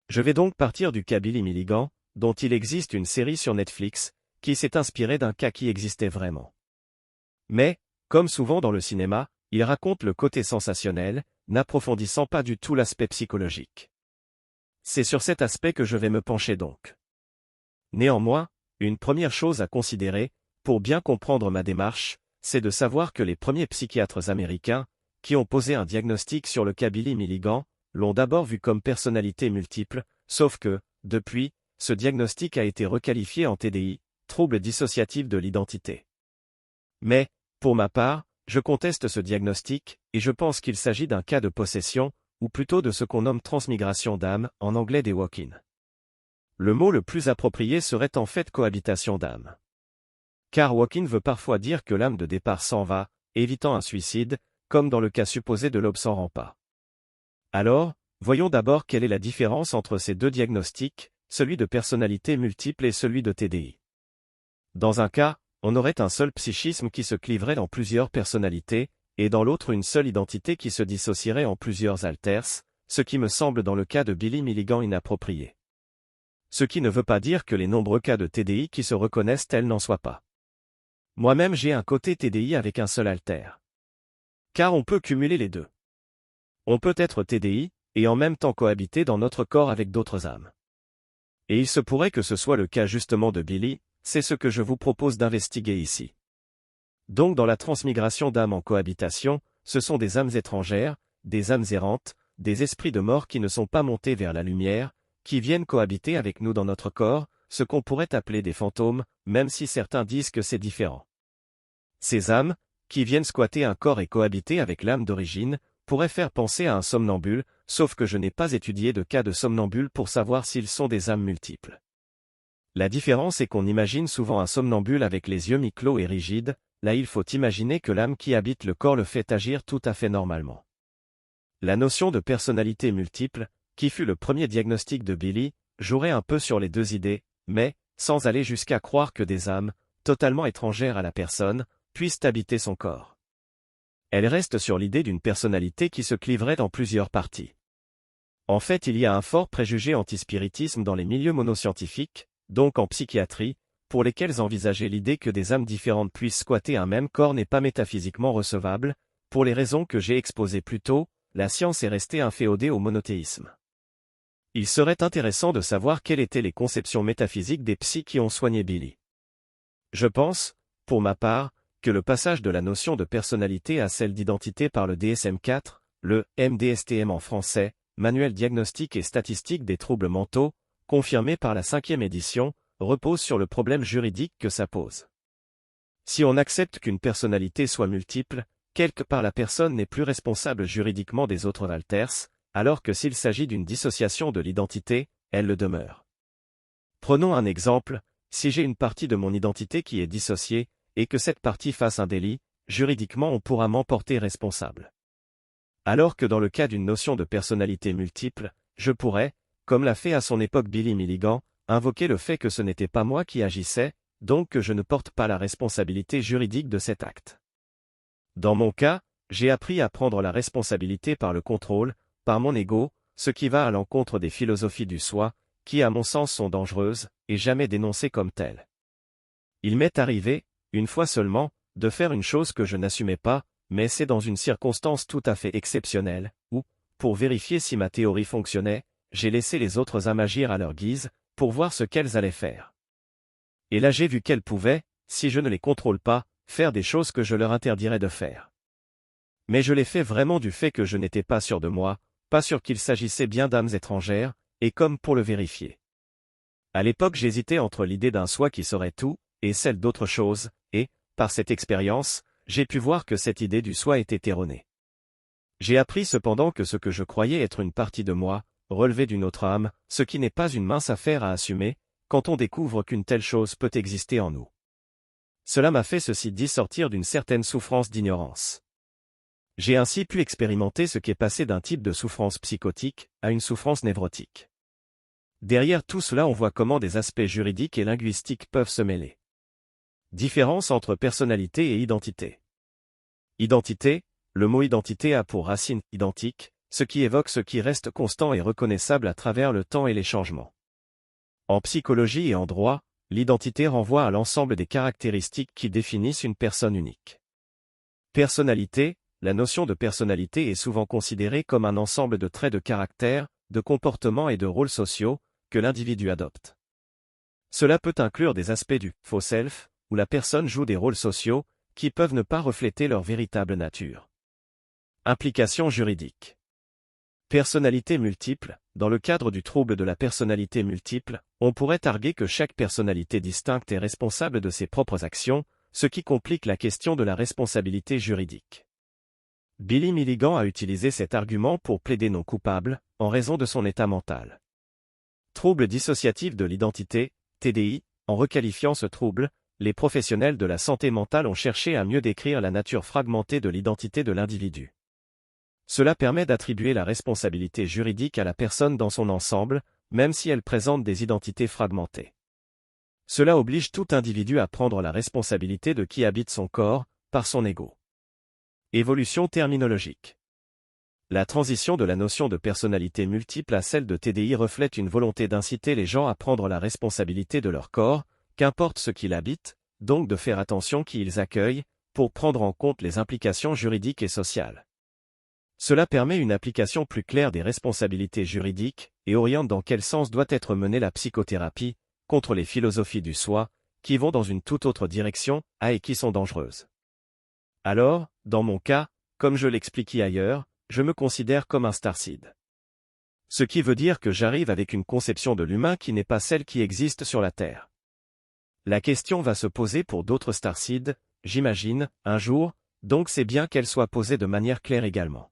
Je vais donc partir du cas Billy Milligan, dont il existe une série sur Netflix, qui s'est inspirée d'un cas qui existait vraiment. Mais, comme souvent dans le cinéma, il raconte le côté sensationnel, n'approfondissant pas du tout l'aspect psychologique. C'est sur cet aspect que je vais me pencher donc. Néanmoins, une première chose à considérer, pour bien comprendre ma démarche, c'est de savoir que les premiers psychiatres américains, qui ont posé un diagnostic sur le cas Billy Milligan, l'ont d'abord vu comme personnalité multiple, sauf que, depuis, ce diagnostic a été requalifié en TDI, trouble dissociatif de l'identité. Mais, pour ma part, je conteste ce diagnostic, et je pense qu'il s'agit d'un cas de possession, ou plutôt de ce qu'on nomme transmigration d'âme, en anglais des walk-in. Le mot le plus approprié serait en fait cohabitation d'âme. Car walk-in veut parfois dire que l'âme de départ s'en va, évitant un suicide, comme dans le cas supposé de l'aube sans rempart. Alors, voyons d'abord quelle est la différence entre ces deux diagnostics, celui de personnalité multiple et celui de TDI. Dans un cas, on aurait un seul psychisme qui se cliverait en plusieurs personnalités, et dans l'autre une seule identité qui se dissocierait en plusieurs alters, ce qui me semble dans le cas de Billy Milligan inapproprié. Ce qui ne veut pas dire que les nombreux cas de TDI qui se reconnaissent tels n'en soient pas. Moi-même j'ai un côté TDI avec un seul alter. Car on peut cumuler les deux. On peut être TDI, et en même temps cohabiter dans notre corps avec d'autres âmes. Et il se pourrait que ce soit le cas justement de Billy, c'est ce que je vous propose d'investiguer ici. Donc dans la transmigration d'âmes en cohabitation, ce sont des âmes étrangères, des âmes errantes, des esprits de mort qui ne sont pas montés vers la lumière, qui viennent cohabiter avec nous dans notre corps, ce qu'on pourrait appeler des fantômes, même si certains disent que c'est différent. Ces âmes, qui viennent squatter un corps et cohabiter avec l'âme d'origine, pourraient faire penser à un somnambule, sauf que je n'ai pas étudié de cas de somnambule pour savoir s'ils sont des âmes multiples. La différence est qu'on imagine souvent un somnambule avec les yeux mi-clos et rigides, là il faut imaginer que l'âme qui habite le corps le fait agir tout à fait normalement. La notion de personnalité multiple, qui fut le premier diagnostic de Billy, jouerait un peu sur les deux idées, mais, sans aller jusqu'à croire que des âmes, totalement étrangères à la personne, puissent habiter son corps. Elle reste sur l'idée d'une personnalité qui se cliverait en plusieurs parties. En fait, il y a un fort préjugé anti-spiritisme dans les milieux monoscientifiques, donc en psychiatrie, pour lesquels envisager l'idée que des âmes différentes puissent squatter un même corps n'est pas métaphysiquement recevable, pour les raisons que j'ai exposées plus tôt, la science est restée inféodée au monothéisme. Il serait intéressant de savoir quelles étaient les conceptions métaphysiques des psys qui ont soigné Billy. Je pense, pour ma part, que le passage de la notion de personnalité à celle d'identité par le DSM-4, le MDSTM en français, Manuel diagnostique et statistique des troubles mentaux, confirmé par la 5e édition, repose sur le problème juridique que ça pose. Si on accepte qu'une personnalité soit multiple, quelque part la personne n'est plus responsable juridiquement des autres alters, alors que s'il s'agit d'une dissociation de l'identité, elle le demeure. Prenons un exemple, si j'ai une partie de mon identité qui est dissociée, et que cette partie fasse un délit, juridiquement on pourra m'en porter responsable. Alors que dans le cas d'une notion de personnalité multiple, je pourrais, comme l'a fait à son époque Billy Milligan, invoquer le fait que ce n'était pas moi qui agissais, donc que je ne porte pas la responsabilité juridique de cet acte. Dans mon cas, j'ai appris à prendre la responsabilité par le contrôle, par mon ego, ce qui va à l'encontre des philosophies du soi, qui à mon sens sont dangereuses, et jamais dénoncées comme telles. Il m'est arrivé, une fois seulement, de faire une chose que je n'assumais pas, mais c'est dans une circonstance tout à fait exceptionnelle, où, pour vérifier si ma théorie fonctionnait, j'ai laissé les autres âmes agir à leur guise, pour voir ce qu'elles allaient faire. Et là j'ai vu qu'elles pouvaient, si je ne les contrôle pas, faire des choses que je leur interdirais de faire. Mais je l'ai fait vraiment du fait que je n'étais pas sûr de moi, pas sûr qu'il s'agissait bien d'âmes étrangères, et comme pour le vérifier. À l'époque j'hésitais entre l'idée d'un soi qui saurait tout, et celle d'autre chose, et, par cette expérience, j'ai pu voir que cette idée du soi était erronée. J'ai appris cependant que ce que je croyais être une partie de moi, relevait d'une autre âme, ce qui n'est pas une mince affaire à assumer, quand on découvre qu'une telle chose peut exister en nous. Cela m'a fait ceci dit sortir d'une certaine souffrance d'ignorance. J'ai ainsi pu expérimenter ce qui est passé d'un type de souffrance psychotique à une souffrance névrotique. Derrière tout cela on voit comment des aspects juridiques et linguistiques peuvent se mêler. Différence entre personnalité et identité. Identité, le mot identité a pour racine identique, ce qui évoque ce qui reste constant et reconnaissable à travers le temps et les changements. En psychologie et en droit, l'identité renvoie à l'ensemble des caractéristiques qui définissent une personne unique. Personnalité, la notion de personnalité est souvent considérée comme un ensemble de traits de caractère, de comportements et de rôles sociaux que l'individu adopte. Cela peut inclure des aspects du faux self, où la personne joue des rôles sociaux, qui peuvent ne pas refléter leur véritable nature. Implications juridiques. Personnalité multiple. Dans le cadre du trouble de la personnalité multiple, on pourrait arguer que chaque personnalité distincte est responsable de ses propres actions, ce qui complique la question de la responsabilité juridique. Billy Milligan a utilisé cet argument pour plaider non coupable, en raison de son état mental. Trouble dissociatif de l'identité, TDI, en requalifiant ce trouble, les professionnels de la santé mentale ont cherché à mieux décrire la nature fragmentée de l'identité de l'individu. Cela permet d'attribuer la responsabilité juridique à la personne dans son ensemble, même si elle présente des identités fragmentées. Cela oblige tout individu à prendre la responsabilité de qui habite son corps, par son ego. Évolution terminologique. La transition de la notion de personnalité multiple à celle de TDI reflète une volonté d'inciter les gens à prendre la responsabilité de leur corps, qu'importe ce qu'il habite, donc de faire attention qui ils accueillent, pour prendre en compte les implications juridiques et sociales. Cela permet une application plus claire des responsabilités juridiques, et oriente dans quel sens doit être menée la psychothérapie, contre les philosophies du soi, qui vont dans une toute autre direction, et qui sont dangereuses. Alors, dans mon cas, comme je l'expliquais ailleurs, je me considère comme un starseed. Ce qui veut dire que j'arrive avec une conception de l'humain qui n'est pas celle qui existe sur la Terre. La question va se poser pour d'autres starseeds, j'imagine, un jour, donc c'est bien qu'elle soit posée de manière claire également.